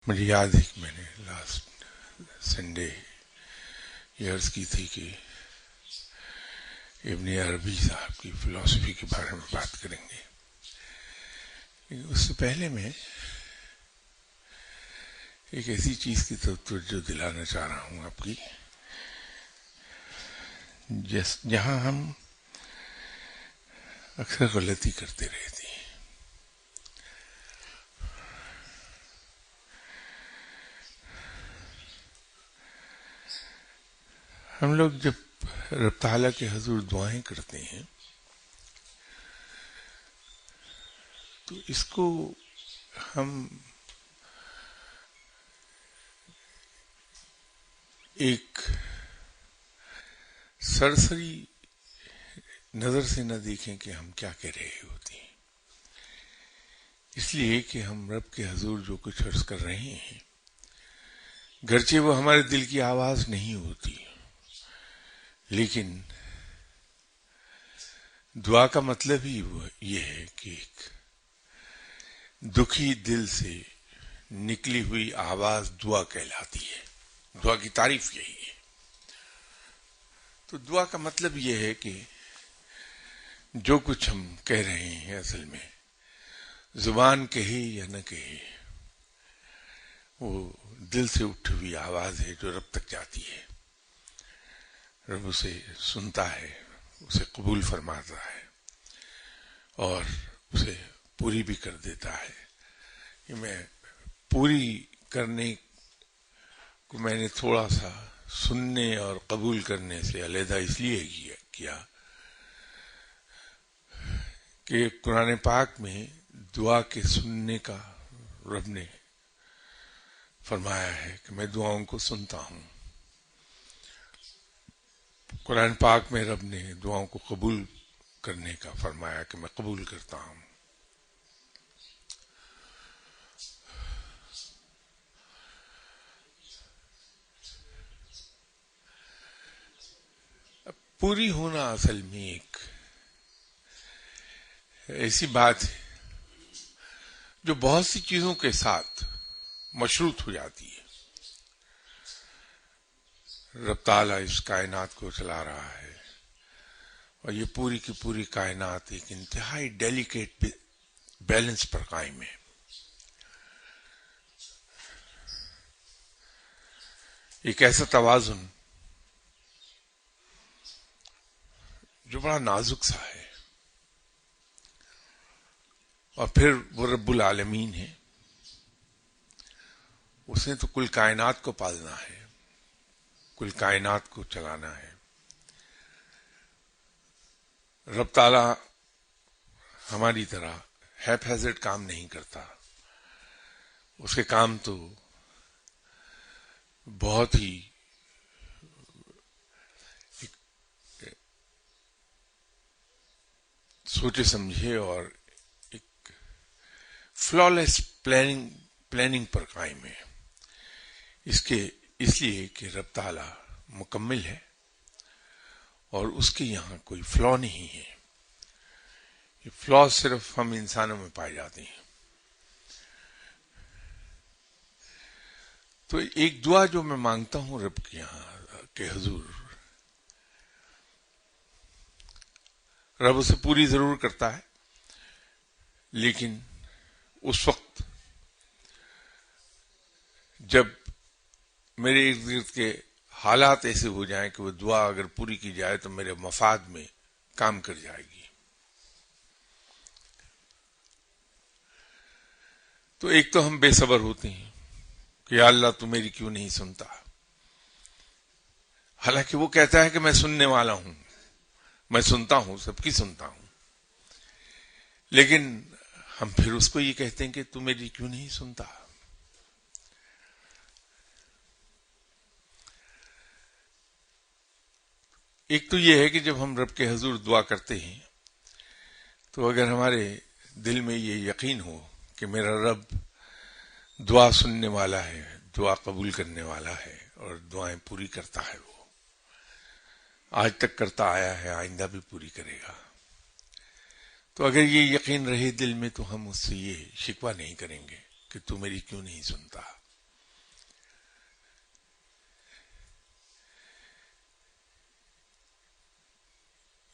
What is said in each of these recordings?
مجھے یاد ہے کہ میں نے لاسٹ سنڈے یہ عرض کی تھی کہ ابن عربی صاحب کی فلسفی کے بارے میں بات کریں گے، لیکن اس سے پہلے میں ایک ایسی چیز کی توجہ دلانا چاہ رہا ہوں آپ کی جہاں ہم اکثر غلطی کرتے رہتے ہیں۔ ہم لوگ جب رب تعالیٰ کے حضور دعائیں کرتے ہیں تو اس کو ہم ایک سرسری نظر سے نہ دیکھیں کہ ہم کیا کہہ رہے ہوتے ہیں، اس لیے کہ ہم رب کے حضور جو کچھ عرض کر رہے ہیں گرچہ وہ ہمارے دل کی آواز نہیں ہوتی، لیکن دعا کا مطلب ہی یہ ہے کہ ایک دکھی دل سے نکلی ہوئی آواز دعا کہلاتی ہے۔ دعا کی تعریف یہی ہے۔ تو دعا کا مطلب یہ ہے کہ جو کچھ ہم کہہ رہے ہیں اصل میں زبان کہے یا نہ کہے، وہ دل سے اٹھی ہوئی آواز ہے جو رب تک جاتی ہے۔ رب اسے سنتا ہے، اسے قبول فرماتا ہے اور اسے پوری بھی کر دیتا ہے۔ کہ میں پوری کرنے کو میں نے تھوڑا سا سننے اور قبول کرنے سے علیحدہ اس لیے کیا کہ قرآن پاک میں دعا کے سننے کا رب نے فرمایا ہے کہ میں دعاؤں کو سنتا ہوں۔ قرآن پاک میں رب نے دعاؤں کو قبول کرنے کا فرمایا کہ میں قبول کرتا ہوں۔ پوری ہونا اصل میں ایک ایسی بات ہے جو بہت سی چیزوں کے ساتھ مشروط ہو جاتی ہے۔ رب تعالیٰ اس کائنات کو چلا رہا ہے اور یہ پوری کی پوری کائنات ایک انتہائی ڈیلیکیٹ بیلنس پر قائم ہے۔ ایک ایسا توازن جو بڑا نازک سا ہے، اور پھر وہ رب العالمین ہے، اس نے تو کل کائنات کو پالنا ہے، کل کائنات کو چلانا ہے۔ رب تعالیٰ ہماری طرح ہیپ ہیزرڈ کام نہیں کرتا، اس کے کام تو بہت ہی سوچے سمجھے اور ایک فلالیس پلاننگ پر قائم ہے۔ اس لیے کہ رب تعالیٰ مکمل ہے اور اس کے یہاں کوئی فلا نہیں ہے۔ یہ فلا صرف ہم انسانوں میں پائے جاتے ہیں۔ تو ایک دعا جو میں مانگتا ہوں رب کے یہاں کے حضور، رب اسے پوری ضرور کرتا ہے، لیکن اس وقت جب میرے ارد گرد کے حالات ایسے ہو جائیں کہ وہ دعا اگر پوری کی جائے تو میرے مفاد میں کام کر جائے گی۔ تو ایک تو ہم بے صبر ہوتے ہیں کہ یا اللہ تو میری کیوں نہیں سنتا، حالانکہ وہ کہتا ہے کہ میں سننے والا ہوں، میں سنتا ہوں، سب کی سنتا ہوں، لیکن ہم پھر اس کو یہ کہتے ہیں کہ تو میری کیوں نہیں سنتا۔ ایک تو یہ ہے کہ جب ہم رب کے حضور دعا کرتے ہیں تو اگر ہمارے دل میں یہ یقین ہو کہ میرا رب دعا سننے والا ہے، دعا قبول کرنے والا ہے اور دعائیں پوری کرتا ہے، وہ آج تک کرتا آیا ہے، آئندہ بھی پوری کرے گا، تو اگر یہ یقین رہے دل میں تو ہم اس سے یہ شکوہ نہیں کریں گے کہ تو میری کیوں نہیں سنتا۔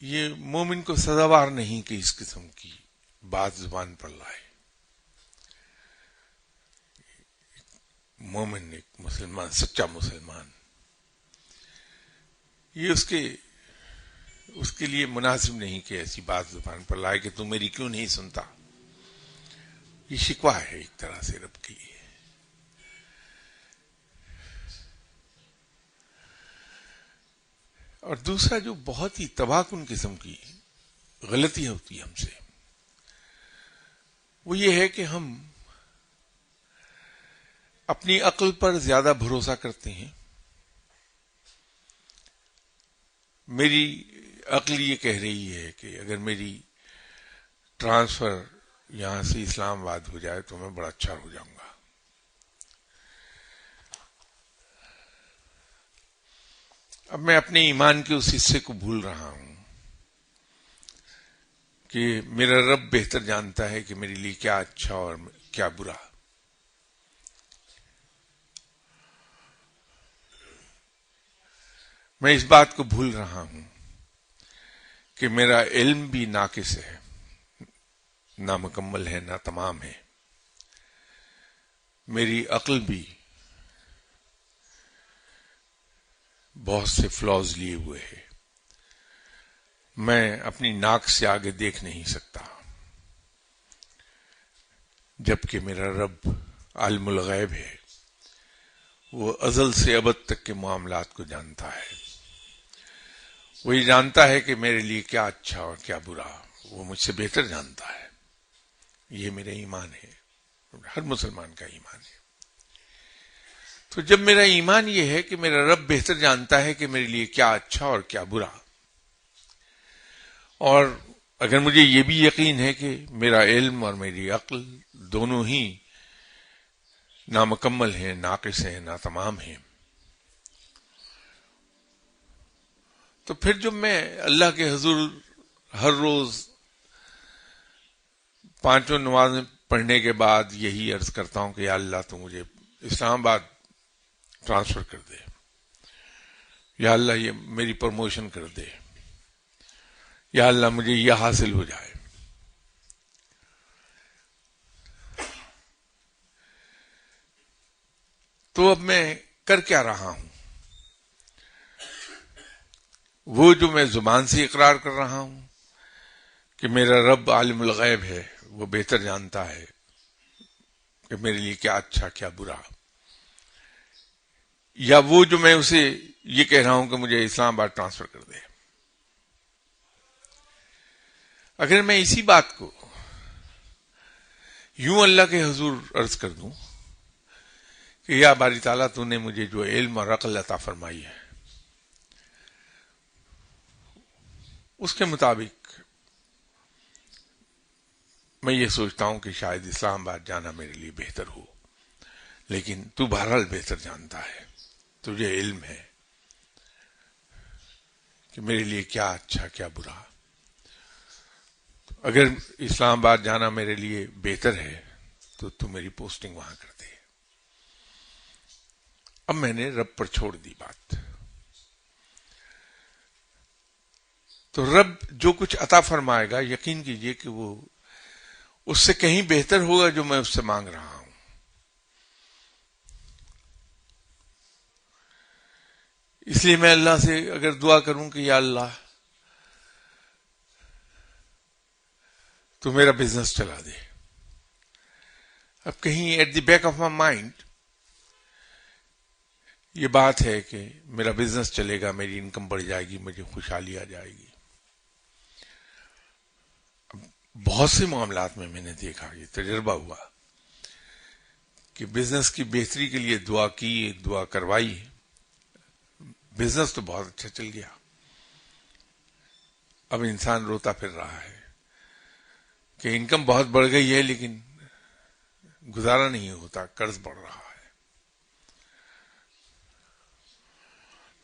یہ مومن کو سزاوار نہیں کہ اس قسم کی بات زبان پر لائے. مومن ایک مسلمان، سچا مسلمان، یہ اس کے لیے مناسب نہیں کہ ایسی بات زبان پر لائے کہ تم میری کیوں نہیں سنتا. یہ شکوہ ہے ایک طرح سے رب کی. اور دوسرا جو بہت ہی تباہ کن قسم کی غلطی ہوتی ہے ہم سے، وہ یہ ہے کہ ہم اپنی عقل پر زیادہ بھروسہ کرتے ہیں. میری عقل یہ کہہ رہی ہے کہ اگر میری ٹرانسفر یہاں سے اسلام آباد ہو جائے تو میں بڑا اچھا ہو جاؤں گا. اب میں اپنے ایمان کے اس حصے کو بھول رہا ہوں کہ میرا رب بہتر جانتا ہے کہ میرے لیے کیا اچھا اور کیا برا. میں اس بات کو بھول رہا ہوں کہ میرا علم بھی ناقص ہے، نامکمل ہے، ناتمام ہے. میری عقل بھی بہت سے فلاز لیے ہوئے ہے. میں اپنی ناک سے آگے دیکھ نہیں سکتا، جبکہ میرا رب عالم الغیب ہے. وہ ازل سے ابد تک کے معاملات کو جانتا ہے. وہ یہ جانتا ہے کہ میرے لیے کیا اچھا اور کیا برا. وہ مجھ سے بہتر جانتا ہے. یہ میرا ایمان ہے، ہر مسلمان کا ایمان ہے. تو جب میرا ایمان یہ ہے کہ میرا رب بہتر جانتا ہے کہ میرے لیے کیا اچھا اور کیا برا، اور اگر مجھے یہ بھی یقین ہے کہ میرا علم اور میری عقل دونوں ہی نامکمل ہیں، ناقص ہیں، ناتمام ہیں، تو پھر جب میں اللہ کے حضور ہر روز 5 نمازیں پڑھنے کے بعد یہی عرض کرتا ہوں کہ یا اللہ تو مجھے اسلام آباد ٹرانسفر کر دے، یا اللہ یہ میری پروموشن کر دے، یا اللہ مجھے یہ حاصل ہو جائے، تو اب میں کر کیا رہا ہوں؟ وہ جو میں زبان سے اقرار کر رہا ہوں کہ میرا رب عالم الغیب ہے، وہ بہتر جانتا ہے کہ میرے لیے کیا اچھا کیا برا، یا وہ جو میں اسے یہ کہہ رہا ہوں کہ مجھے اسلام آباد ٹرانسفر کر دے. اگر میں اسی بات کو یوں اللہ کے حضور عرض کر دوں کہ یا باری تعالیٰ تو نے مجھے جو علم اور عقل عطا فرمائی ہے، اس کے مطابق میں یہ سوچتا ہوں کہ شاید اسلام آباد جانا میرے لیے بہتر ہو، لیکن تو بہرحال بہتر جانتا ہے، تجھے علم ہے کہ میرے لیے کیا اچھا کیا برا. اگر اسلام آباد جانا میرے لیے بہتر ہے تو میری پوسٹنگ وہاں کر دے. اب میں نے رب پر چھوڑ دی بات. تو رب جو کچھ عطا فرمائے گا یقین کیجئے کہ وہ اس سے کہیں بہتر ہوگا جو میں اس سے مانگ رہا ہوں. اس لیے میں اللہ سے اگر دعا کروں کہ یا اللہ تو میرا بزنس چلا دے، اب کہیں at the back of my mind یہ بات ہے کہ میرا بزنس چلے گا، میری انکم بڑھ جائے گی، مجھے خوشحالی آ جائے گی. بہت سے معاملات میں نے دیکھا، یہ تجربہ ہوا کہ بزنس کی بہتری کے لیے دعا کی، دعا کروائی، بزنس تو بہت اچھا چل گیا. اب انسان روتا پھر رہا ہے کہ انکم بہت بڑھ گئی ہے لیکن گزارا نہیں ہوتا، قرض بڑھ رہا ہے.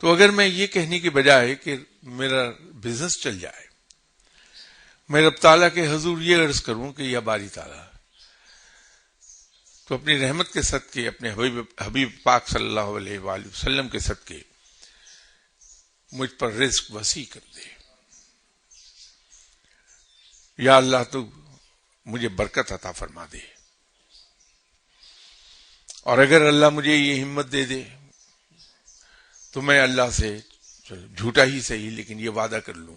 تو اگر میں یہ کہنے کے بجائے کہ میرا بزنس چل جائے، میں رب تعالیٰ کے حضور یہ عرض کروں کہ یا باری تعالیٰ تو اپنی رحمت کے صدقے، اپنے حبیب پاک صلی اللہ علیہ وآلہ وسلم کے صدقے مجھ پر رزق وسیع کر دے. یا اللہ تو مجھے برکت عطا فرما دے، اور اگر اللہ مجھے یہ ہمت دے دے تو میں اللہ سے جھوٹا ہی صحیح لیکن یہ وعدہ کر لوں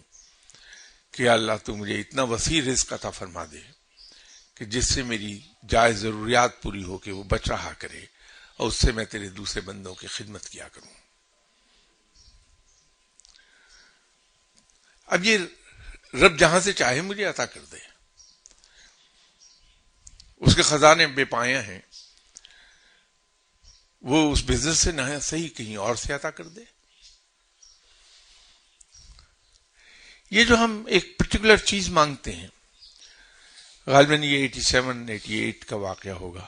کہ اللہ تو مجھے اتنا وسیع رزق عطا فرما دے کہ جس سے میری جائز ضروریات پوری ہو کے وہ بچ رہا کرے، اور اس سے میں تیرے دوسرے بندوں کی خدمت کیا کروں۔ اب یہ رب جہاں سے چاہے مجھے عطا کر دے، اس کے خزانے بے پایہ ہیں، وہ اس بزنس سے نہ صحیح کہیں اور سے عطا کر دے۔ یہ جو ہم ایک پرٹیکولر چیز مانگتے ہیں، غالباً یہ 87-88 کا واقعہ ہوگا۔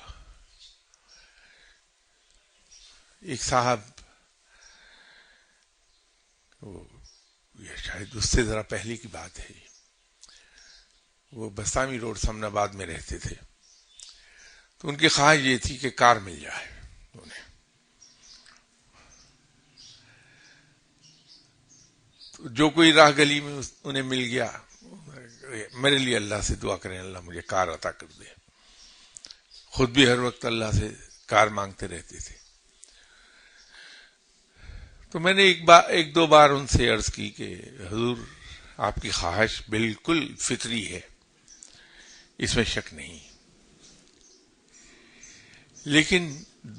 ایک صاحب، یہ شاید اس سے ذرا پہلے کی بات ہے، وہ بستامی روڈ سمن آباد میں رہتے تھے، تو ان کی خواہش یہ تھی کہ کار مل جائے انہیں۔ تو جو کوئی راہ گلی میں انہیں مل گیا، میرے لیے اللہ سے دعا کریں اللہ مجھے کار عطا کر دے۔ خود بھی ہر وقت اللہ سے کار مانگتے رہتے تھے۔ تو میں نے ایک دو بار ان سے عرض کی کہ حضور آپ کی خواہش بالکل فطری ہے، اس میں شک نہیں، لیکن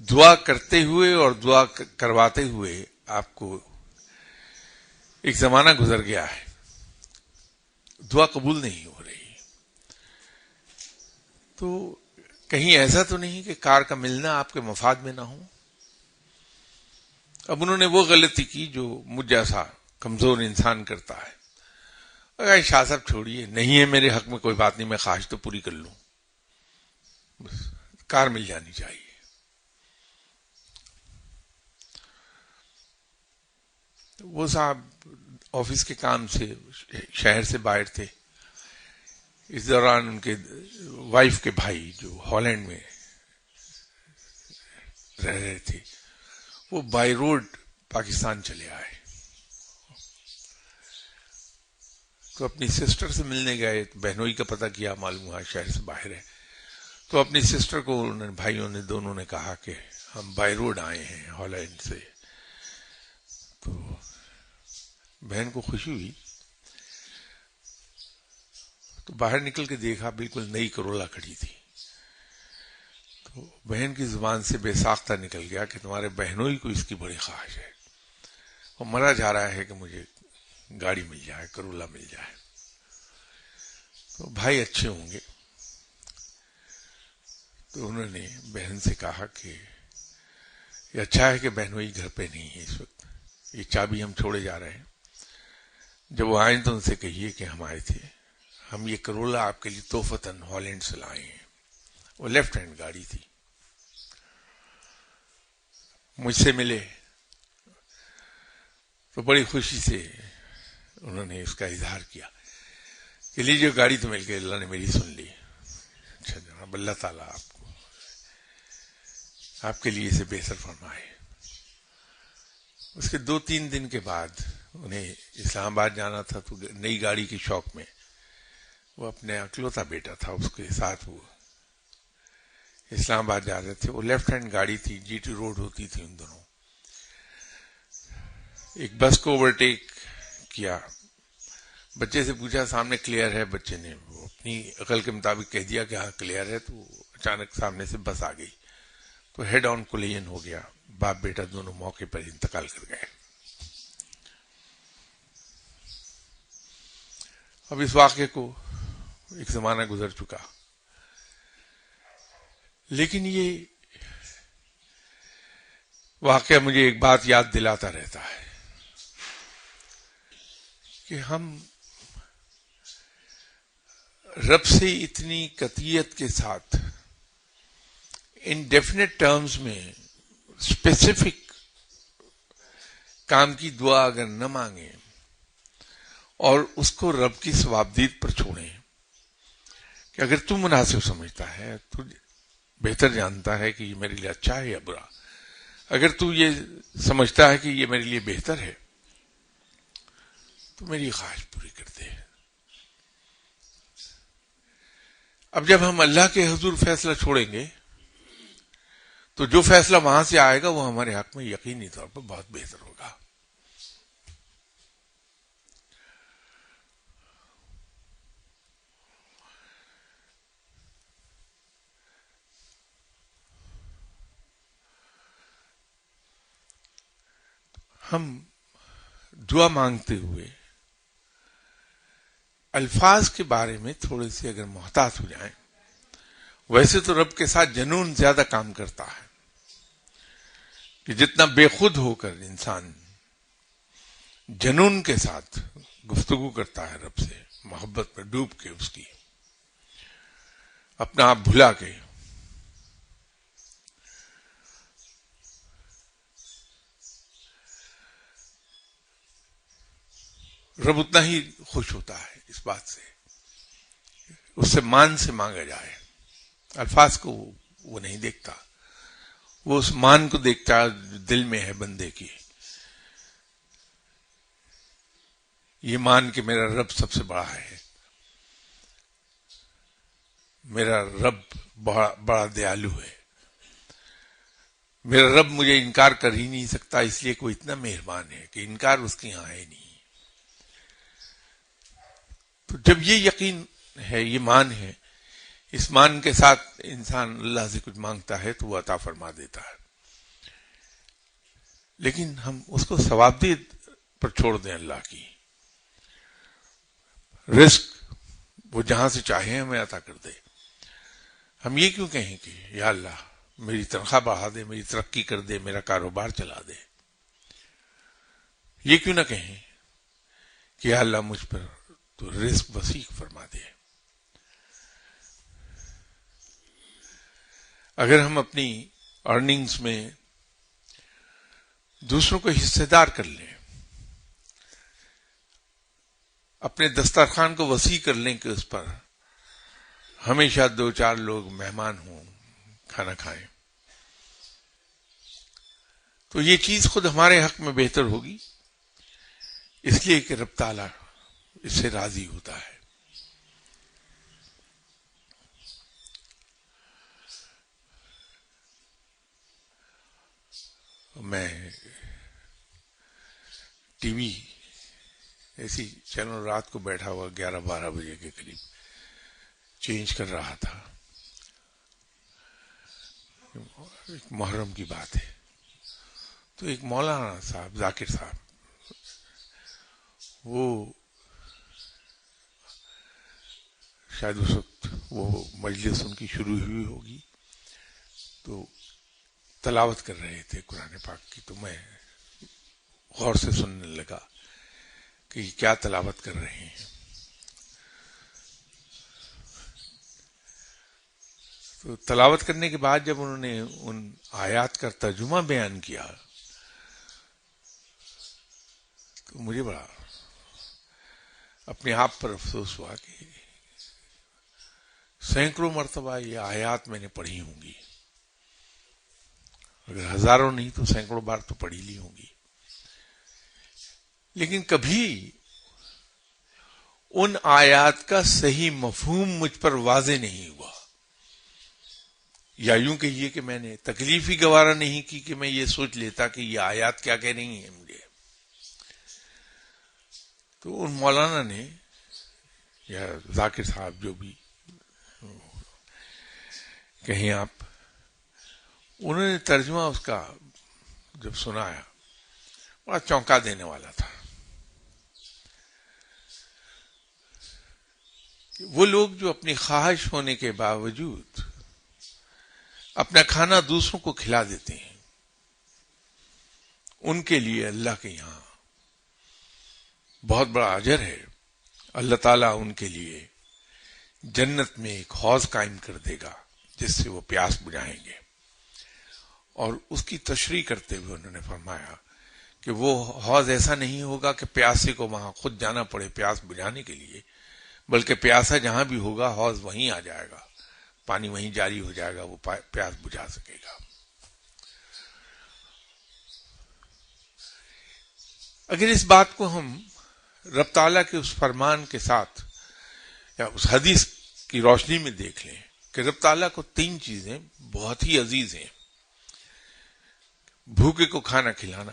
دعا کرتے ہوئے اور دعا کرواتے ہوئے آپ کو ایک زمانہ گزر گیا ہے، دعا قبول نہیں ہو رہی، تو کہیں ایسا تو نہیں کہ کار کا ملنا آپ کے مفاد میں نہ ہو۔ اب انہوں نے وہ غلطی کی جو مجھ جیسا کمزور انسان کرتا ہے، اگر شاہ صاحب چھوڑیے، نہیں ہے میرے حق میں کوئی بات نہیں، میں خواہش تو پوری کر لوں، بس کار مل جانی چاہیے۔ وہ صاحب آفس کے کام سے شہر سے باہر تھے، اس دوران ان کے وائف کے بھائی جو ہالینڈ میں رہ رہے تھے، وہ بائی روڈ پاکستان چلے آئے، تو اپنی سسٹر سے ملنے گئے، بہنوئی کا پتہ کیا، معلوم ہوا شہر سے باہر ہے، تو اپنی سسٹر کو بھائیوں نے دونوں نے کہا کہ ہم بائی روڈ آئے ہیں ہالینڈ سے۔ تو بہن کو خوشی ہوئی، تو باہر نکل کے دیکھا بالکل نئی کرولا کھڑی تھی، تو بہن کی زبان سے بے ساختہ نکل گیا کہ تمہارے بہنوئی کو اس کی بڑی خواہش ہے، وہ مرا جا رہا ہے کہ مجھے گاڑی مل جائے، کرولا مل جائے۔ تو بھائی اچھے ہوں گے، تو انہوں نے بہن سے کہا کہ یہ اچھا ہے کہ بہنوئی گھر پہ نہیں ہے اس وقت، یہ چابی ہم چھوڑے جا رہے ہیں، جب وہ آئیں تو ان سے کہیے کہ ہم آئے تھے، ہم یہ کرولا آپ کے لیے تحفتاً ہالینڈ سے لائے ہیں۔ وہ لیفٹ ہینڈ گاڑی تھی۔ مجھ سے ملے تو بڑی خوشی سے انہوں نے اس کا اظہار کیا کہ لیجیے گاڑی تو مل گئی، اللہ نے میری سن لی۔ اچھا جناب، اللہ تعالیٰ آپ کے لیے اسے بہتر فرمائے۔ اس کے 2-3 دن کے بعد انہیں اسلام آباد جانا تھا، تو نئی گاڑی کے شوق میں وہ اپنے اکلوتا بیٹا تھا اس کے ساتھ وہ اسلام آباد جا رہے تھے۔ وہ لیفٹ ہینڈ گاڑی تھی، جی ٹی روڈ ہوتی تھی ان دونوں۔ ایک بس کو اوورٹیک کیا، بچے سے پوچھا سامنے کلیئر ہے، بچے نے وہ اپنی عقل کے مطابق کہہ دیا کہ ہاں کلیئر ہے، تو اچانک سامنے سے بس آ گئی، تو ہیڈ آن کولیژن ہو گیا، باپ بیٹا دونوں موقع پر انتقال کر گئے۔ اب اس واقعے کو ایک زمانہ گزر چکا، لیکن یہ واقعہ مجھے ایک بات یاد دلاتا رہتا ہے کہ ہم رب سے اتنی قطعیت کے ساتھ انڈیفینٹ ٹرمز میں اسپیسیفک کام کی دعا اگر نہ مانگیں اور اس کو رب کی ثوابدید پر چھوڑیں کہ اگر تو مناسب سمجھتا ہے، تو بہتر جانتا ہے کہ یہ میرے لیے اچھا ہے یا برا، اگر تو یہ سمجھتا ہے کہ یہ میرے لیے بہتر ہے تو میری خواہش پوری کر دے۔ اب جب ہم اللہ کے حضور فیصلہ چھوڑیں گے تو جو فیصلہ وہاں سے آئے گا وہ ہمارے حق میں یقینی طور پر بہت بہتر ہوگا. ہم دعا مانگتے ہوئے الفاظ کے بارے میں تھوڑے سے اگر محتاط ہو جائیں. ویسے تو رب کے ساتھ جنون زیادہ کام کرتا ہے کہ جتنا بے خود ہو کر انسان جنون کے ساتھ گفتگو کرتا ہے رب سے، محبت میں ڈوب کے، اس کی اپنا آپ بھلا کے، رب اتنا ہی خوش ہوتا ہے اس بات سے. اس سے مان سے مانگا جائے، الفاظ کو وہ نہیں دیکھتا، وہ اس مان کو دیکھتا ہے جو دل میں ہے بندے کی. یہ مان کہ میرا رب سب سے بڑا ہے، میرا رب بڑا دیالو ہے، میرا رب مجھے انکار کر ہی نہیں سکتا، اس لیے کوئی اتنا مہربان ہے کہ انکار اس کے یہاں ہے نہیں. تو جب یہ یقین ہے، یہ مان ہے، اس مان کے ساتھ انسان اللہ سے کچھ مانگتا ہے تو وہ عطا فرما دیتا ہے. لیکن ہم اس کو ثوابدید پر چھوڑ دیں. اللہ کی رزق وہ جہاں سے چاہے ہمیں عطا کر دے. ہم یہ کیوں کہیں کہ یا اللہ میری تنخواہ بڑھا دے، میری ترقی کر دے، میرا کاروبار چلا دے. یہ کیوں نہ کہیں کہ یا اللہ مجھ پر تو رزق وسیع فرما دے. اگر ہم اپنی ارننگز میں دوسروں کو حصے دار کر لیں، اپنے دسترخوان کو وسیع کر لیں کہ اس پر ہمیشہ 2-4 لوگ مہمان ہوں، کھانا کھائیں، تو یہ چیز خود ہمارے حق میں بہتر ہوگی، اس لیے کہ رب تعالیٰ اس سے راضی ہوتا ہے. میں ٹی وی ایسی چینل رات کو بیٹھا ہوا 11-12 بجے کے قریب چینج کر رہا تھا. ایک محرم کی بات ہے، تو ایک مولانا صاحب، ذاکر صاحب، وہ شاید اس وقت وہ مجلس ان کی شروع ہوئی ہوگی تو تلاوت کر رہے تھے قرآن پاک کی. تو میں غور سے سننے لگا کہ یہ کیا تلاوت کر رہے ہیں. تو تلاوت کرنے کے بعد جب انہوں نے ان آیات کا ترجمہ بیان کیا تو مجھے بڑا اپنے آپ پر افسوس ہوا کہ سینکڑوں مرتبہ یہ آیات میں نے پڑھی ہوں گی، اگر ہزاروں نہیں تو سینکڑوں بار تو پڑھی لی ہوں گی، لیکن کبھی ان آیات کا صحیح مفہوم مجھ پر واضح نہیں ہوا. یا یوں کہیے کہ میں نے تکلیف ہی گوارا نہیں کی کہ میں یہ سوچ لیتا کہ یہ آیات کیا کہہ رہی ہیں مجھے. تو ان مولانا نے یا ذاکر صاحب جو بھی کہیں آپ، انہوں نے ترجمہ اس کا جب سنایا بڑا چونکا دینے والا تھا. وہ لوگ جو اپنی خواہش ہونے کے باوجود اپنا کھانا دوسروں کو کھلا دیتے ہیں، ان کے لیے اللہ کے یہاں بہت بڑا اجر ہے. اللہ تعالیٰ ان کے لیے جنت میں ایک حوض قائم کر دے گا جس سے وہ پیاس بجھائیں گے. اور اس کی تشریح کرتے ہوئے انہوں نے فرمایا کہ وہ حوض ایسا نہیں ہوگا کہ پیاسے کو وہاں خود جانا پڑے پیاس بجھانے کے لیے، بلکہ پیاسا جہاں بھی ہوگا حوض وہیں آ جائے گا، پانی وہیں جاری ہو جائے گا، وہ پیاس بجھا سکے گا. اگر اس بات کو ہم رب تعالیٰ کے اس فرمان کے ساتھ یا اس حدیث کی روشنی میں دیکھ لیں کہ رب تعالیٰ کو 3 چیزیں بہت ہی عزیز ہیں: بھوکے کو کھانا کھلانا،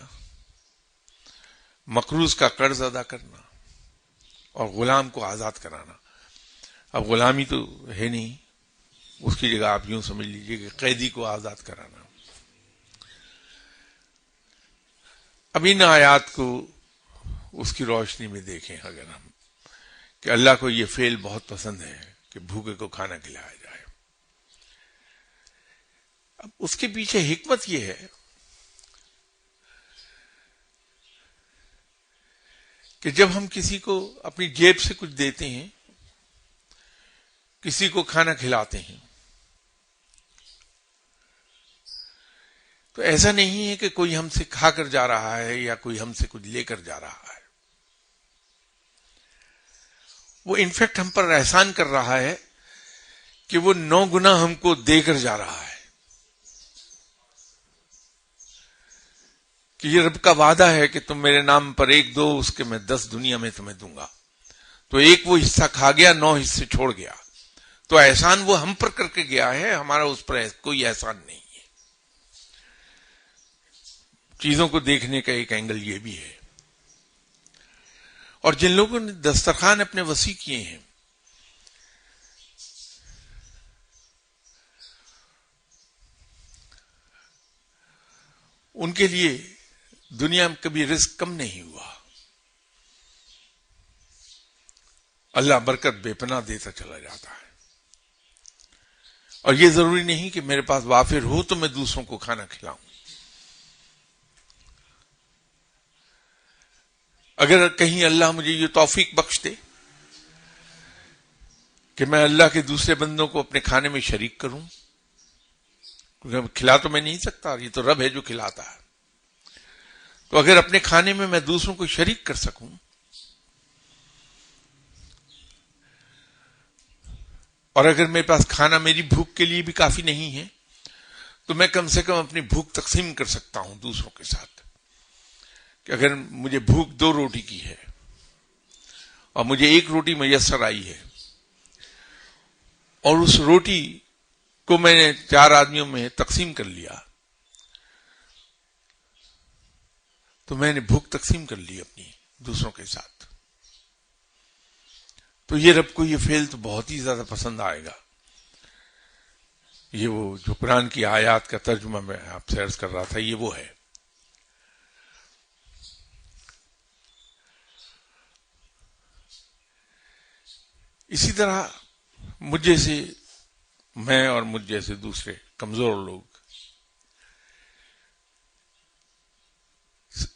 مقروض کا قرض ادا کرنا، اور غلام کو آزاد کرانا۔ اب غلامی تو ہے نہیں، اس کی جگہ آپ یوں سمجھ لیجئے کہ قیدی کو آزاد کرانا۔ اب ان آیات کو اس کی روشنی میں دیکھیں اگر ہم، کہ اللہ کو یہ فعل بہت پسند ہے کہ بھوکے کو کھانا کھلایا جائے۔ اب اس کے پیچھے حکمت یہ ہے کہ جب ہم کسی کو اپنی جیب سے کچھ دیتے ہیں، کسی کو کھانا کھلاتے ہیں، تو ایسا نہیں ہے کہ کوئی ہم سے کھا کر جا رہا ہے یا کوئی ہم سے کچھ لے کر جا رہا ہے۔ وہ انفیکٹ ہم پر احسان کر رہا ہے کہ وہ 9 گنا ہم کو دے کر جا رہا ہے، کہ یہ رب کا وعدہ ہے کہ تم میرے نام پر 1 دو، اس کے میں 10 دنیا میں تمہیں دوں گا۔ تو 1 وہ حصہ کھا گیا، 9 حصے چھوڑ گیا، تو احسان وہ ہم پر کر کے گیا ہے، ہمارا اس پر کوئی احسان نہیں ہے۔ چیزوں کو دیکھنے کا ایک اینگل یہ بھی ہے۔ اور جن لوگوں نے دسترخوان اپنے وسیع کیے ہیں، ان کے لیے دنیا میں کبھی رزق کم نہیں ہوا۔ اللہ برکت بے پناہ دیتا چلا جاتا ہے۔ اور یہ ضروری نہیں کہ میرے پاس وافر ہو تو میں دوسروں کو کھانا کھلاؤں۔ اگر کہیں اللہ مجھے یہ توفیق بخش دے کہ میں اللہ کے دوسرے بندوں کو اپنے کھانے میں شریک کروں، کیونکہ کھلا تو میں نہیں سکتا، یہ تو رب ہے جو کھلاتا ہے، تو اگر اپنے کھانے میں میں دوسروں کو شریک کر سکوں، اور اگر میرے پاس کھانا میری بھوک کے لیے بھی کافی نہیں ہے، تو میں کم سے کم اپنی بھوک تقسیم کر سکتا ہوں دوسروں کے ساتھ۔ کہ اگر مجھے بھوک 2 روٹی کی ہے اور مجھے 1 روٹی میسر آئی ہے، اور اس روٹی کو میں نے 4 آدمیوں میں تقسیم کر لیا، تو میں نے بھوک تقسیم کر لی اپنی دوسروں کے ساتھ۔ تو یہ رب کو یہ فعل تو بہت ہی زیادہ پسند آئے گا۔ یہ وہ جو قرآن کی آیات کا ترجمہ میں آپ سے عرض کر رہا تھا، یہ وہ ہے۔ اسی طرح مجھ جیسے میں اور مجھ جیسے دوسرے کمزور لوگ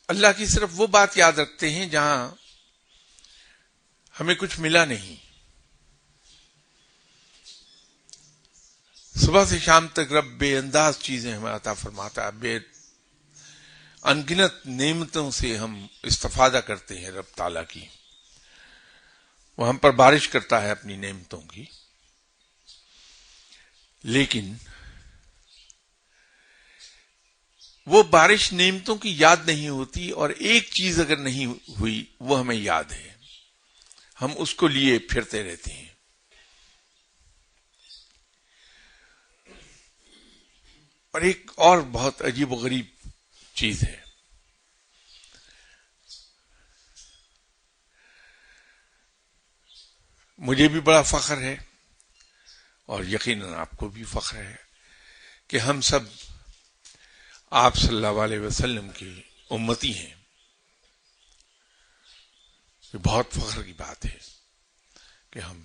اللہ کی صرف وہ بات یاد رکھتے ہیں جہاں ہمیں کچھ ملا نہیں۔ صبح سے شام تک رب بے انداز چیزیں ہمیں عطا فرماتا ہے، بے انگنت نعمتوں سے ہم استفادہ کرتے ہیں رب تعالیٰ کی۔ وہ ہم پر بارش کرتا ہے اپنی نعمتوں کی، لیکن وہ بارش نعمتوں کی یاد نہیں ہوتی، اور ایک چیز اگر نہیں ہوئی وہ ہمیں یاد ہے، ہم اس کو لیے پھرتے رہتے ہیں۔ اور ایک اور بہت عجیب و غریب چیز ہے، مجھے بھی بڑا فخر ہے اور یقیناً آپ کو بھی فخر ہے کہ ہم سب آپ صلی اللہ علیہ وسلم کی امتی ہیں۔ یہ بہت فخر کی بات ہے کہ ہم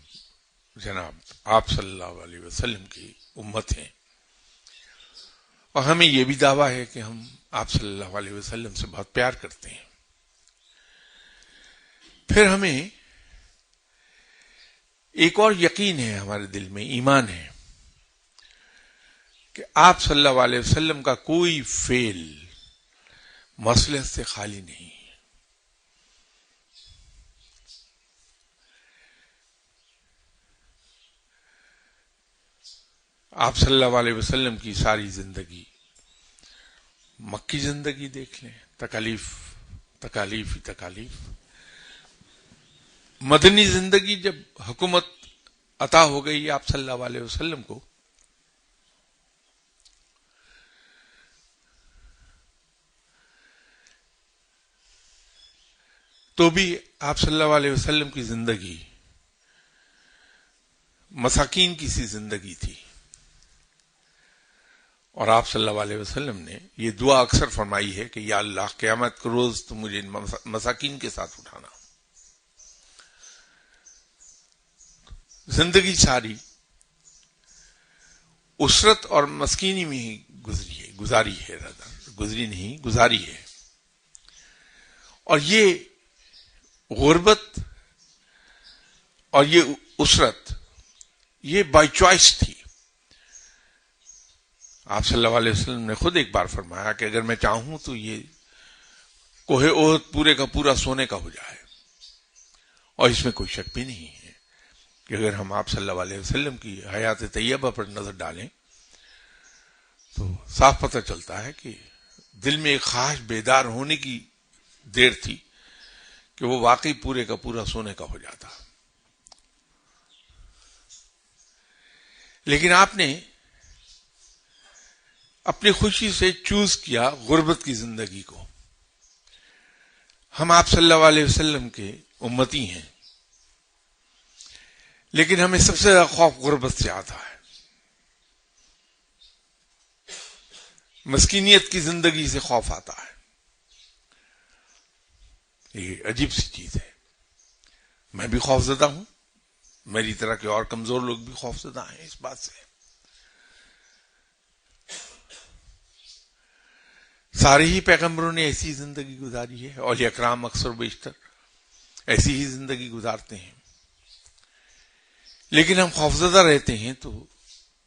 جناب آپ صلی اللہ علیہ وسلم کی امت ہیں، اور ہمیں یہ بھی دعویٰ ہے کہ ہم آپ صلی اللہ علیہ وسلم سے بہت پیار کرتے ہیں۔ پھر ہمیں ایک اور یقین ہے، ہمارے دل میں ایمان ہے کہ آپ صلی اللہ علیہ وسلم کا کوئی فعل مصلحت سے خالی نہیں ہے۔ آپ صلی اللہ علیہ وسلم کی ساری زندگی، مکی زندگی دیکھ لیں، تکالیف ہی تکالیف، مدنی زندگی جب حکومت عطا ہو گئی آپ صلی اللہ علیہ وسلم کو، تو بھی آپ صلی اللہ علیہ وسلم کی زندگی مساکین کی سی زندگی تھی، اور آپ صلی اللہ علیہ وسلم نے یہ دعا اکثر فرمائی ہے کہ یا اللہ قیامت کے روز تو مجھے مساکین کے ساتھ اٹھانا۔ زندگی ساری اسرت اور مسکینی میں ہی گزاری ہے، اور یہ غربت اور یہ اسرت یہ بائی چوائس تھی۔ آپ صلی اللہ علیہ وسلم نے خود ایک بار فرمایا کہ اگر میں چاہوں تو یہ کوہ احد پورے کا پورا سونے کا ہو جائے، اور اس میں کوئی شک بھی نہیں ہے کہ اگر ہم آپ صلی اللہ علیہ وسلم کی حیات طیبہ پر نظر ڈالیں تو صاف پتہ چلتا ہے کہ دل میں ایک خواہش بیدار ہونے کی دیر تھی کہ وہ واقعی پورے کا پورا سونے کا ہو جاتا۔ لیکن آپ نے اپنی خوشی سے چوز کیا غربت کی زندگی کو۔ ہم آپ صلی اللہ علیہ وسلم کے امتی ہیں، لیکن ہمیں سب سے زیادہ خوف غربت سے آتا ہے، مسکینیت کی زندگی سے خوف آتا ہے۔ یہ عجیب سی چیز ہے۔ میں بھی خوف زدہ ہوں، میری طرح کے اور کمزور لوگ بھی خوف زدہ ہیں اس بات سے۔ سارے ہی پیغمبروں نے ایسی زندگی گزاری ہے، اولیاء کرام اکثر و بیشتر ایسی ہی زندگی گزارتے ہیں، لیکن ہم خوفزدہ رہتے ہیں تو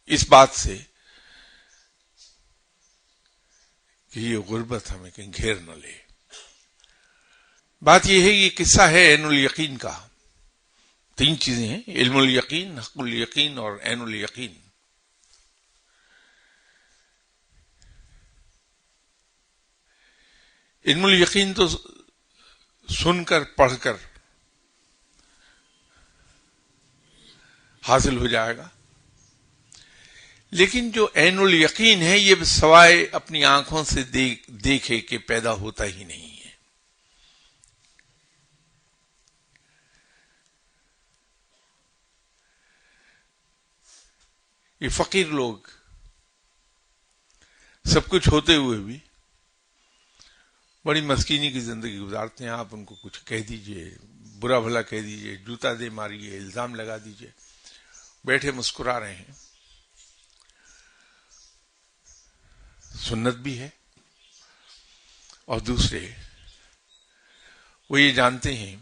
اس بات سے کہ یہ غربت ہمیں کہیں گھیر نہ لے۔ بات یہ ہے، یہ قصہ ہے عین الیقین کا۔ تین چیزیں ہیں، علم الیقین، حق الیقین اور عین الیقین۔ علم الیقین تو سن کر پڑھ کر حاصل ہو جائے گا، لیکن جو عین الیقین ہے یہ سوائے اپنی آنکھوں سے دیکھے کہ پیدا ہوتا ہی نہیں ہے۔ یہ فقیر لوگ سب کچھ ہوتے ہوئے بھی بڑی مسکینی کی زندگی گزارتے ہیں۔ آپ ان کو کچھ کہہ دیجئے، برا بھلا کہہ دیجئے، جوتا دے ماریے، الزام لگا دیجئے، بیٹھے مسکرا رہے ہیں۔ سنت بھی ہے، اور دوسرے وہ یہ جانتے ہیں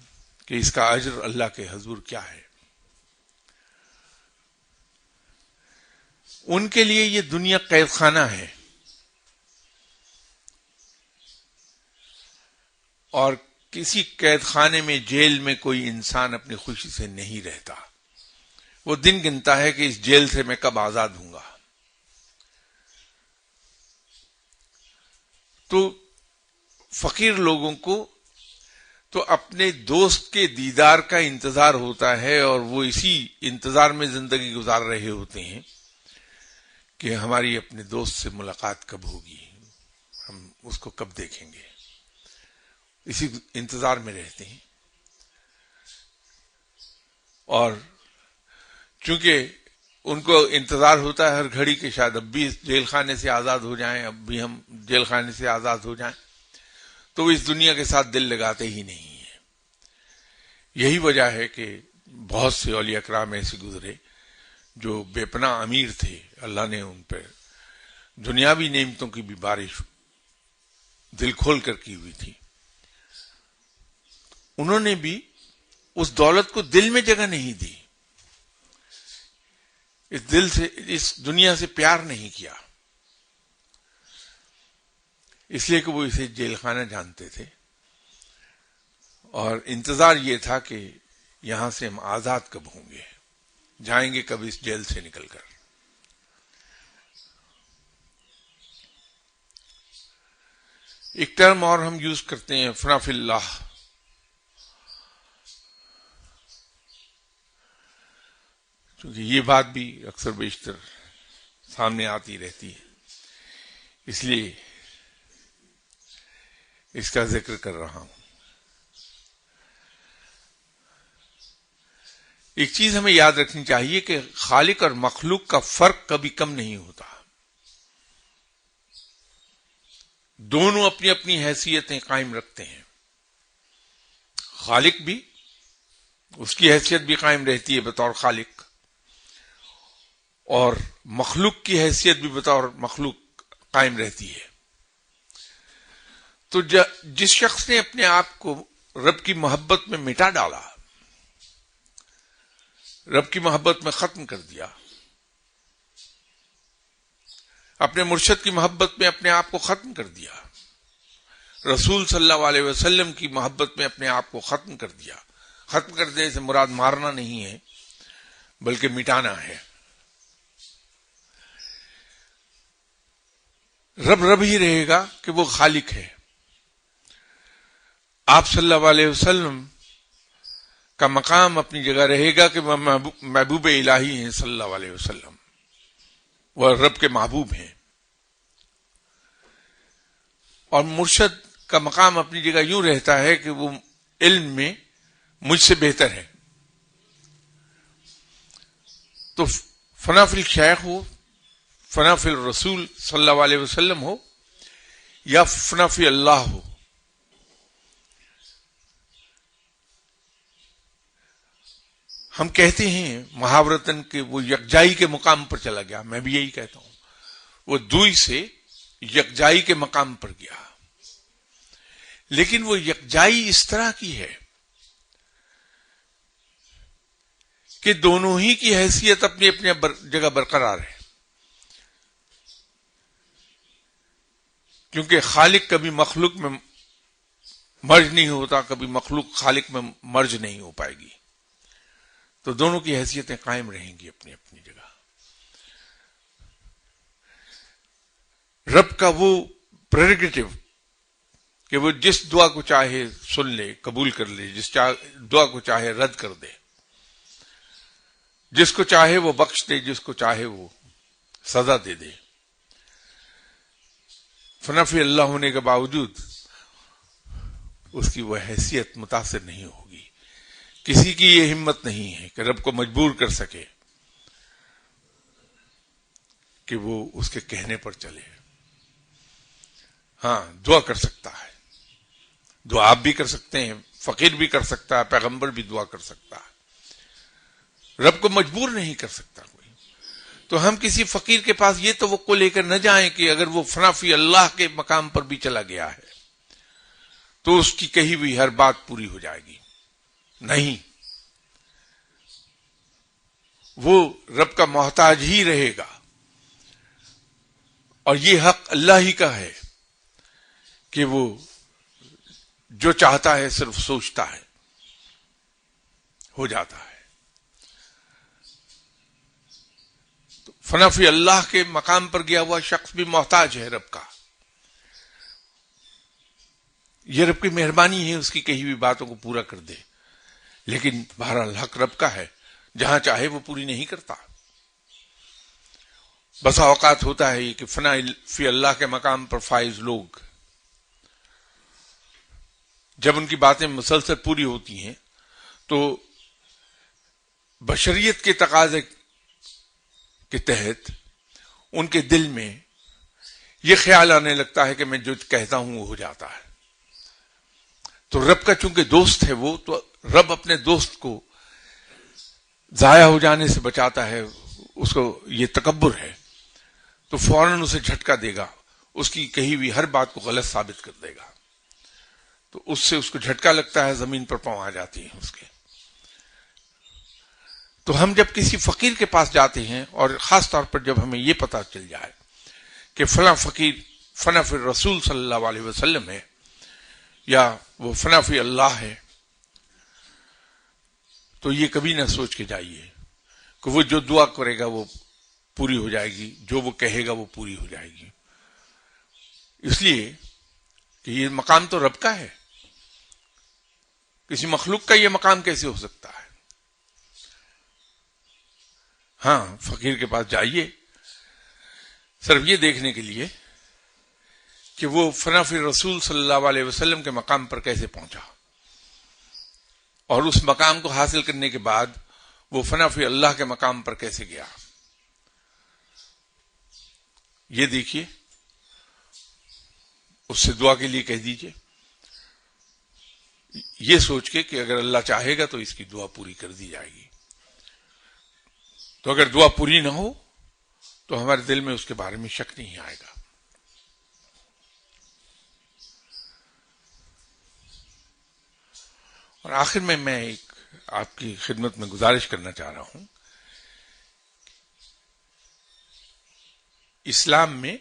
کہ اس کا اجر اللہ کے حضور کیا ہے۔ ان کے لیے یہ دنیا قید خانہ ہے، اور کسی قید خانے میں، جیل میں کوئی انسان اپنی خوشی سے نہیں رہتا۔ وہ دن گنتا ہے کہ اس جیل سے میں کب آزاد ہوں گا۔ تو فقیر لوگوں کو تو اپنے دوست کے دیدار کا انتظار ہوتا ہے، اور وہ اسی انتظار میں زندگی گزار رہے ہوتے ہیں کہ ہماری اپنے دوست سے ملاقات کب ہوگی، ہم اس کو کب دیکھیں گے، اسی انتظار میں رہتے ہیں۔ اور چونکہ ان کو انتظار ہوتا ہے ہر گھڑی کے شاید اب بھی اس جیل خانے سے آزاد ہو جائیں، اب بھی ہم جیل خانے سے آزاد ہو جائیں، تو وہ اس دنیا کے ساتھ دل لگاتے ہی نہیں ہیں۔ یہی وجہ ہے کہ بہت سے اولیاء کرام ایسے گزرے جو بے پناہ امیر تھے، اللہ نے ان پہ دنیاوی نعمتوں کی بھی بارش دل کھول کر کی ہوئی تھی، انہوں نے بھی اس دولت کو دل میں جگہ نہیں دی، اس دنیا سے پیار نہیں کیا، اس لیے کہ وہ اسے جیل خانہ جانتے تھے، اور انتظار یہ تھا کہ یہاں سے ہم آزاد کب ہوں گے، جائیں گے کب اس جیل سے نکل کر۔ ایک ٹرم اور ہم یوز کرتے ہیں، فنا فی اللہ۔ کیونکہ یہ بات بھی اکثر بیشتر سامنے آتی رہتی ہے، اس لیے اس کا ذکر کر رہا ہوں۔ ایک چیز ہمیں یاد رکھنی چاہیے کہ خالق اور مخلوق کا فرق کبھی کم نہیں ہوتا، دونوں اپنی اپنی حیثیتیں قائم رکھتے ہیں۔ خالق بھی، اس کی حیثیت بھی قائم رہتی ہے بطور خالق، اور مخلوق کی حیثیت بھی بطور مخلوق قائم رہتی ہے۔ تو جس شخص نے اپنے آپ کو رب کی محبت میں مٹا ڈالا، رب کی محبت میں ختم کر دیا، اپنے مرشد کی محبت میں اپنے آپ کو ختم کر دیا، رسول صلی اللہ علیہ وسلم کی محبت میں اپنے آپ کو ختم کر دیا۔ ختم کر دینے سے مراد مارنا نہیں ہے بلکہ مٹانا ہے۔ رب ہی رہے گا کہ وہ خالق ہے۔ آپ صلی اللہ علیہ وسلم کا مقام اپنی جگہ رہے گا کہ وہ محبوب الہی ہیں صلی اللہ علیہ وسلم، وہ رب کے محبوب ہیں، اور مرشد کا مقام اپنی جگہ یوں رہتا ہے کہ وہ علم میں مجھ سے بہتر ہے۔ تو فنا فی الشیخ ہو، فنا فی الرسول صلی اللہ علیہ وسلم ہو، یا فنا فی اللہ ہو، ہم کہتے ہیں محاورتن کہ وہ یکجائی کے مقام پر چلا گیا، میں بھی یہی کہتا ہوں، وہ دوئی سے یکجائی کے مقام پر گیا۔ لیکن وہ یکجائی اس طرح کی ہے کہ دونوں ہی کی حیثیت اپنی اپنی جگہ برقرار ہے، کیونکہ خالق کبھی مخلوق میں مرج نہیں ہوتا، کبھی مخلوق خالق میں مرج نہیں ہو پائے گی، تو دونوں کی حیثیتیں قائم رہیں گی اپنی اپنی جگہ۔ رب کا وہ پریروگیٹو کہ وہ جس دعا کو چاہے سن لے، قبول کر لے، جس دعا کو چاہے رد کر دے، جس کو چاہے وہ بخش دے، جس کو چاہے وہ سزا دے دے۔ فنا فی اللہ ہونے کے باوجود اس کی وہ حیثیت متاثر نہیں ہوگی۔ کسی کی یہ ہمت نہیں ہے کہ رب کو مجبور کر سکے کہ وہ اس کے کہنے پر چلے۔ ہاں، دعا کر سکتا ہے، دعا آپ بھی کر سکتے ہیں، فقیر بھی کر سکتا ہے، پیغمبر بھی دعا کر سکتا ہے، رب کو مجبور نہیں کر سکتا کوئی۔ تو ہم کسی فقیر کے پاس یہ توقع لے کر نہ جائیں کہ اگر وہ فنا فی اللہ کے مقام پر بھی چلا گیا ہے تو اس کی کہی ہوئی ہر بات پوری ہو جائے گی۔ نہیں، وہ رب کا محتاج ہی رہے گا، اور یہ حق اللہ ہی کا ہے کہ وہ جو چاہتا ہے صرف سوچتا ہے، ہو جاتا ہے۔ تو فنا فی اللہ کے مقام پر گیا ہوا شخص بھی محتاج ہے رب کا۔ یہ رب کی مہربانی ہے، اس کی کہی ہوئی باتوں کو پورا کر دے، لیکن بہرحال حق رب کا ہے، جہاں چاہے وہ پوری نہیں کرتا۔ بسا اوقات ہوتا ہے کہ فنا فی اللہ کے مقام پر فائز لوگ جب ان کی باتیں مسلسل پوری ہوتی ہیں تو بشریت کے تقاضے کے تحت ان کے دل میں یہ خیال آنے لگتا ہے کہ میں جو کہتا ہوں وہ ہو جاتا ہے۔ تو رب کا چونکہ دوست ہے وہ، تو رب اپنے دوست کو ضائع ہو جانے سے بچاتا ہے، اس کو یہ تکبر ہے تو فوراً اسے جھٹکا دے گا، اس کی کہی ہوئی ہر بات کو غلط ثابت کر دے گا، تو اس سے اس کو جھٹکا لگتا ہے، زمین پر پاؤں آ جاتی ہیں اس کے۔ تو ہم جب کسی فقیر کے پاس جاتے ہیں، اور خاص طور پر جب ہمیں یہ پتا چل جائے کہ فلاں فقیر فنا فی رسول صلی اللہ علیہ وسلم ہے یا وہ فنا فی اللہ ہے، تو یہ کبھی نہ سوچ کے جائیے کہ وہ جو دعا کرے گا وہ پوری ہو جائے گی، جو وہ کہے گا وہ پوری ہو جائے گی، اس لیے کہ یہ مقام تو رب کا ہے، کسی مخلوق کا یہ مقام کیسے ہو سکتا ہے؟ ہاں فقیر کے پاس جائیے صرف یہ دیکھنے کے لیے کہ وہ فنافی رسول صلی اللہ علیہ وسلم کے مقام پر کیسے پہنچا، اور اس مقام کو حاصل کرنے کے بعد وہ فنافی اللہ کے مقام پر کیسے گیا، یہ دیکھیے، اس سے دعا کے لیے کہہ دیجئے، یہ سوچ کے کہ اگر اللہ چاہے گا تو اس کی دعا پوری کر دی جائے گی۔ تو اگر دعا پوری نہ ہو تو ہمارے دل میں اس کے بارے میں شک نہیں آئے گا۔ اور آخر میں ایک آپ کی خدمت میں گزارش کرنا چاہ رہا ہوں، اسلام میں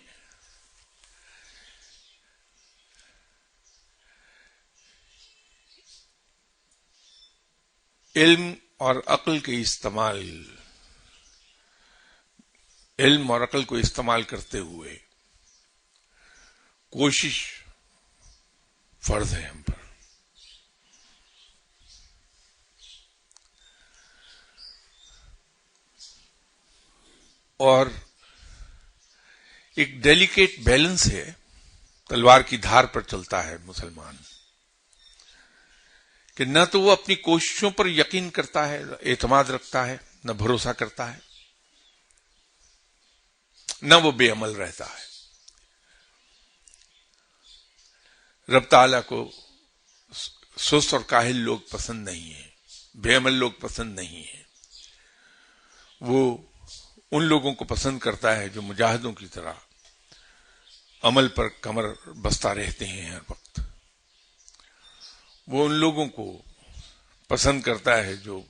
علم اور عقل کو استعمال کرتے ہوئے کوشش فرض ہے ہم پر۔ اور ایک ڈیلیکیٹ بیلنس ہے، تلوار کی دھار پر چلتا ہے مسلمان، کہ نہ تو وہ اپنی کوششوں پر یقین کرتا ہے، اعتماد رکھتا ہے، نہ بھروسہ کرتا ہے، نہ وہ بے عمل رہتا ہے۔ رب تعالیٰ کو سست اور کاہل لوگ پسند نہیں ہیں، بے عمل لوگ پسند نہیں ہیں، وہ ان لوگوں کو پسند کرتا ہے جو مجاہدوں کی طرح عمل پر کمر بستہ رہتے ہیں ہر وقت۔ وہ ان لوگوں کو پسند کرتا ہے جو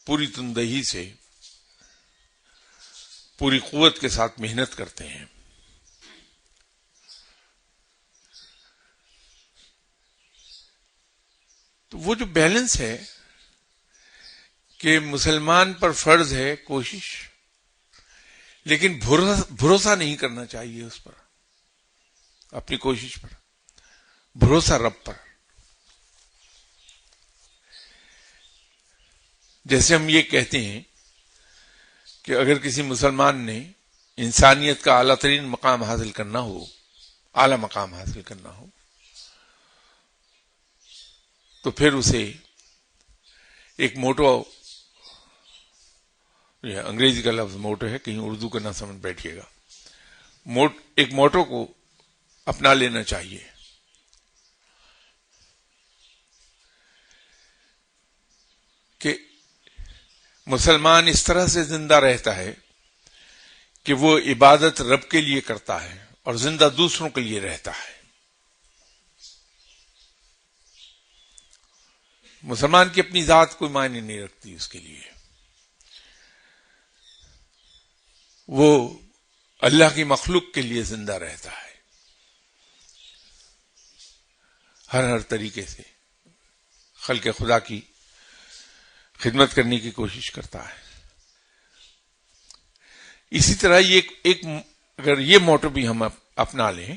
پوری تندہی سے، پوری قوت کے ساتھ محنت کرتے ہیں۔ تو وہ جو بیلنس ہے کہ مسلمان پر فرض ہے کوشش، لیکن بھروسہ نہیں کرنا چاہیے اس پر، اپنی کوشش پر، بھروسہ رب پر۔ جیسے ہم یہ کہتے ہیں کہ اگر کسی مسلمان نے انسانیت کا اعلیٰ ترین مقام حاصل کرنا ہو، اعلیٰ مقام حاصل کرنا ہو، تو پھر اسے ایک موٹو، یہ انگریزی کا لفظ موٹو ہے، کہیں اردو کا نہ سمجھ بیٹھیے گا، ایک موٹو کو اپنا لینا چاہیے کہ مسلمان اس طرح سے زندہ رہتا ہے کہ وہ عبادت رب کے لیے کرتا ہے اور زندہ دوسروں کے لیے رہتا ہے۔ مسلمان کی اپنی ذات کوئی معنی نہیں رکھتی اس کے لیے، وہ اللہ کی مخلوق کے لیے زندہ رہتا ہے، ہر طریقے سے خلق خدا کی خدمت کرنے کی کوشش کرتا ہے۔ اسی طرح اگر یہ موٹو بھی ہم اپنا لیں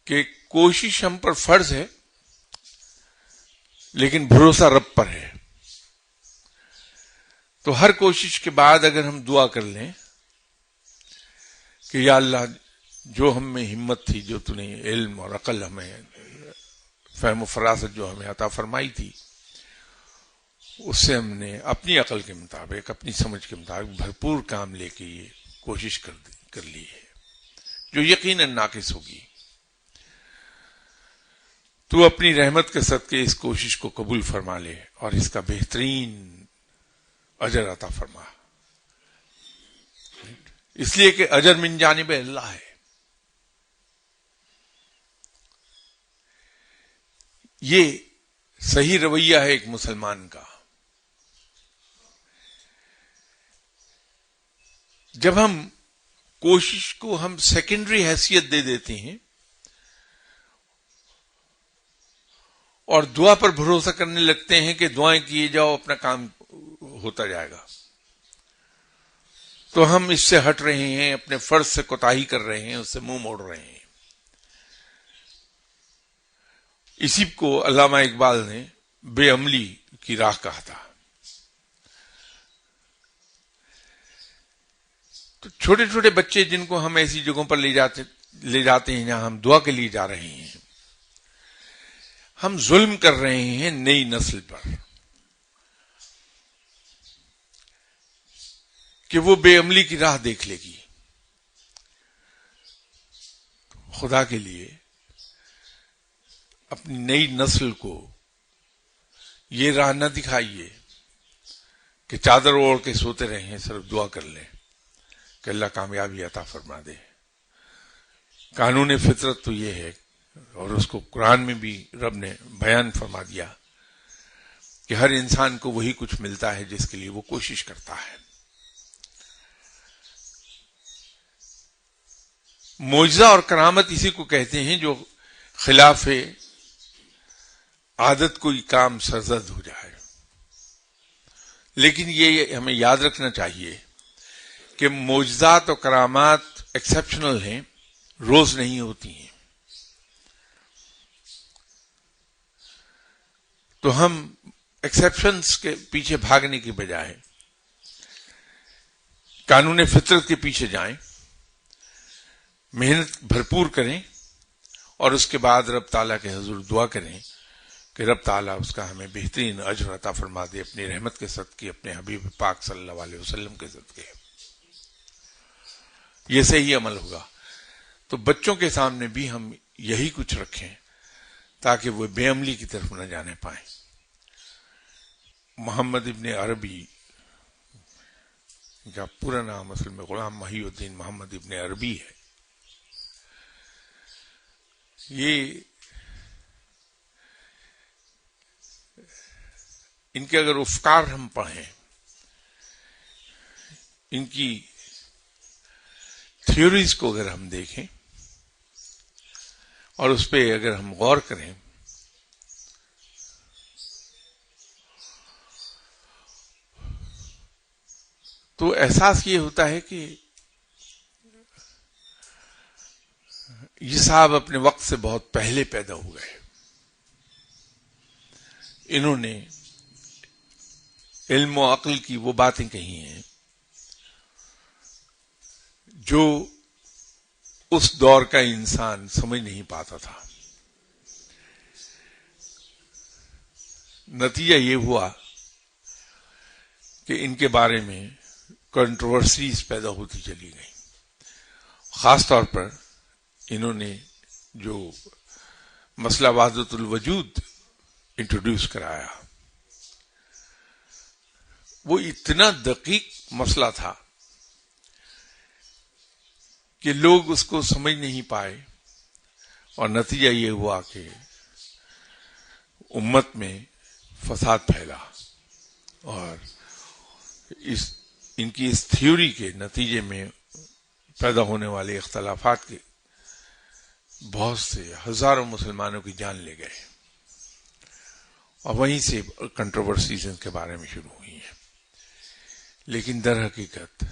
کہ کوشش ہم پر فرض ہے لیکن بھروسہ رب پر ہے، تو ہر کوشش کے بعد اگر ہم دعا کر لیں کہ یا اللہ، جو ہم میں ہمت تھی، جو تو نے علم اور عقل، ہمیں فہم و فراست جو ہمیں عطا فرمائی تھی، اس سے ہم نے اپنی عقل کے مطابق، اپنی سمجھ کے مطابق بھرپور کام لے کے یہ کوشش کر لی ہے، جو یقیناً ناقص ہوگی، تو اپنی رحمت کے صدقے اس کوشش کو قبول فرما لے اور اس کا بہترین اجر عطا فرما، اس لیے کہ اجر من جانب اللہ ہے۔ یہ صحیح رویہ ہے ایک مسلمان کا۔ جب ہم کوشش کو ہم سیکنڈری حیثیت دے دیتے ہیں اور دعا پر بھروسہ کرنے لگتے ہیں کہ دعائیں کیے جاؤ، اپنا کام ہوتا جائے گا، تو ہم اس سے ہٹ رہے ہیں، اپنے فرض سے کوتاہی کر رہے ہیں، اس سے منہ موڑ رہے ہیں۔ اسی کو علامہ اقبال نے بے عملی کی راہ کہا تھا۔ تو چھوٹے چھوٹے بچے جن کو ہم ایسی جگہوں پر لے جاتے ہیں جہاں ہم دعا کے لیے جا رہے ہیں، ہم ظلم کر رہے ہیں نئی نسل پر کہ وہ بے عملی کی راہ دیکھ لے گی. خدا کے لیے اپنی نئی نسل کو یہ راہ نہ دکھائیے کہ چادر اوڑھ کے سوتے رہیں، صرف دعا کر لیں کہ اللہ کامیابی عطا فرما دے. قانون فطرت تو یہ ہے، اور اس کو قرآن میں بھی رب نے بیان فرما دیا کہ ہر انسان کو وہی کچھ ملتا ہے جس کے لیے وہ کوشش کرتا ہے. معجزہ اور کرامت اسی کو کہتے ہیں جو خلاف عادت کوئی کام سرزد ہو جائے. لیکن یہ ہمیں یاد رکھنا چاہیے کہ معجزات اور کرامات ایکسیپشنل ہیں، روز نہیں ہوتی ہیں. تو ہم ایکسیپشنز کے پیچھے بھاگنے کی بجائے قانون فطرت کے پیچھے جائیں، محنت بھرپور کریں، اور اس کے بعد رب تعالیٰ کے حضور دعا کریں کہ رب تعالیٰ اس کا ہمیں بہترین اجر عطا فرما دے اپنی رحمت کے صدقے، اپنے حبیب پاک صلی اللہ علیہ وسلم کے صدقے. یہ صحیح عمل ہوگا. تو بچوں کے سامنے بھی ہم یہی کچھ رکھیں تاکہ وہ بے عملی کی طرف نہ جانے پائیں. محمد ابن عربی، ان کا پورا نام اصل میں غلام محی الدین محمد ابن عربی ہے. یہ ان کے اگر افکار ہم پڑھیں، ان کی تھیوریز کو اگر ہم دیکھیں اور اس پہ اگر ہم غور کریں، تو احساس یہ ہوتا ہے کہ یہ صاحب اپنے وقت سے بہت پہلے پیدا ہوئے. انہوں نے علم و عقل کی وہ باتیں کہی ہیں جو اس دور کا انسان سمجھ نہیں پاتا تھا. نتیجہ یہ ہوا کہ ان کے بارے میں کنٹروورسیز پیدا ہوتی چلی گئیں. خاص طور پر انہوں نے جو مسئلہ وحدت الوجود انٹروڈیوس کرایا، وہ اتنا دقیق مسئلہ تھا کہ لوگ اس کو سمجھ نہیں پائے، اور نتیجہ یہ ہوا کہ امت میں فساد پھیلا، اور ان کی اس تھیوری کے نتیجے میں پیدا ہونے والے اختلافات کے بہت سے ہزاروں مسلمانوں کی جان لے گئے، اور وہیں سے کنٹروورسیز ان کے بارے میں شروع ہوئی ہیں. لیکن در حقیقت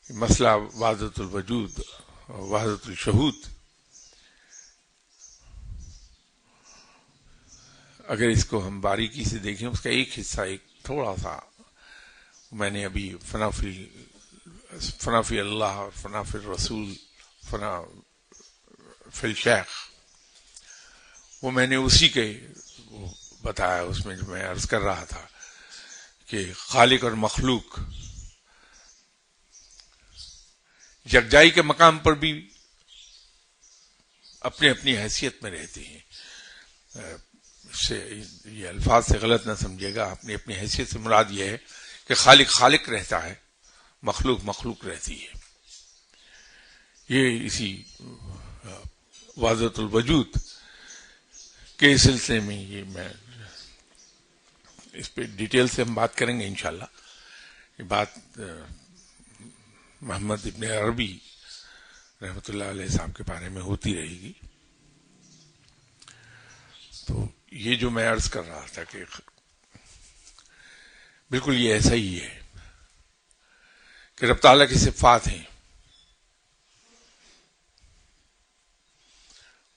مسئلہ وحدت الوجود اور وحدت الشہود، اگر اس کو ہم باریکی سے دیکھیں، اس کا ایک حصہ، ایک تھوڑا سا، میں نے ابھی فنا فی اللہ اور فنا فی الرسول، فنا فی الشیخ، وہ میں نے اسی کے بتایا. اس میں جو میں عرض کر رہا تھا کہ خالق اور مخلوق یکجائی کے مقام پر بھی اپنی اپنی حیثیت میں رہتے ہیں. یہ الفاظ سے غلط نہ سمجھے گا، اپنی اپنی حیثیت سے مراد یہ ہے کہ خالق خالق رہتا ہے، مخلوق مخلوق رہتی ہے. یہ اسی وحدت الوجود کے سلسلے میں یہ میں اس پہ ڈیٹیل سے ہم بات کریں گے انشاءاللہ. یہ بات محمد ابن عربی رحمۃ اللہ علیہ صاحب کے بارے میں ہوتی رہے گی. تو یہ جو میں عرض کر رہا تھا کہ بالکل یہ ایسا ہی ہے کہ رب تعالیٰ کی صفات ہیں.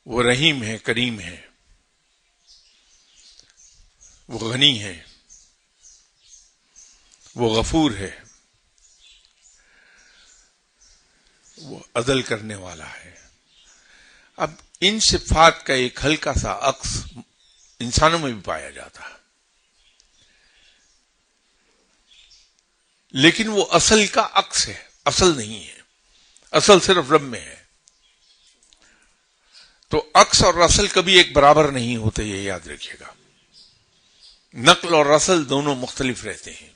وہ رحیم ہے، کریم ہے، وہ غنی ہے، وہ غفور ہے، وہ عدل کرنے والا ہے. اب ان صفات کا ایک ہلکا سا عکس انسانوں میں بھی پایا جاتا ہے، لیکن وہ اصل کا عکس ہے، اصل نہیں ہے. اصل صرف رب میں ہے. تو عکس اور اصل کبھی ایک برابر نہیں ہوتے، یہ یاد رکھیے گا. نقل اور اصل دونوں مختلف رہتے ہیں.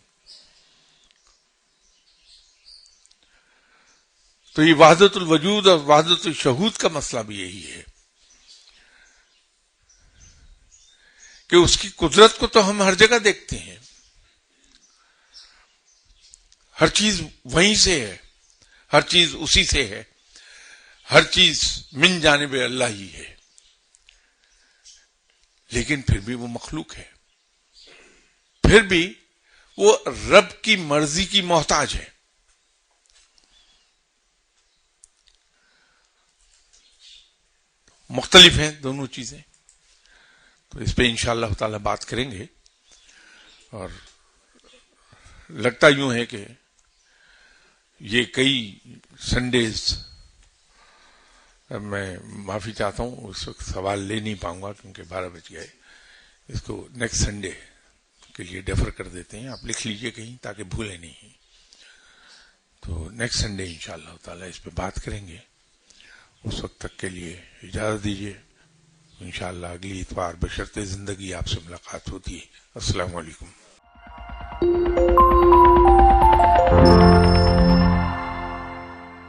تو یہ وحدت الوجود اور وحدت الشہود کا مسئلہ بھی یہی ہے کہ اس کی قدرت کو تو ہم ہر جگہ دیکھتے ہیں، ہر چیز وہیں سے ہے، ہر چیز اسی سے ہے، ہر چیز من جانب اللہ ہی ہے، لیکن پھر بھی وہ مخلوق ہے، پھر بھی وہ رب کی مرضی کی محتاج ہے. مختلف ہیں دونوں چیزیں. تو اس پہ انشاءاللہ تعالی بات کریں گے. اور لگتا یوں ہے کہ یہ کئی سنڈیز، میں معافی چاہتا ہوں اس وقت سوال لے نہیں پاؤں گا کیونکہ 12 بج گئے. اس کو نیکسٹ سنڈے کے لیے ڈیفر کر دیتے ہیں. آپ لکھ لیجئے کہیں تاکہ بھولے نہیں. تو نیکسٹ سنڈے انشاءاللہ تعالی اس پہ بات کریں گے. اس وقت تک کے لیے اجازت دیجیے. انشاءاللہ اگلی اتوار بشرط زندگی آپ سے ملاقات ہوتی ہے. السلام علیکم.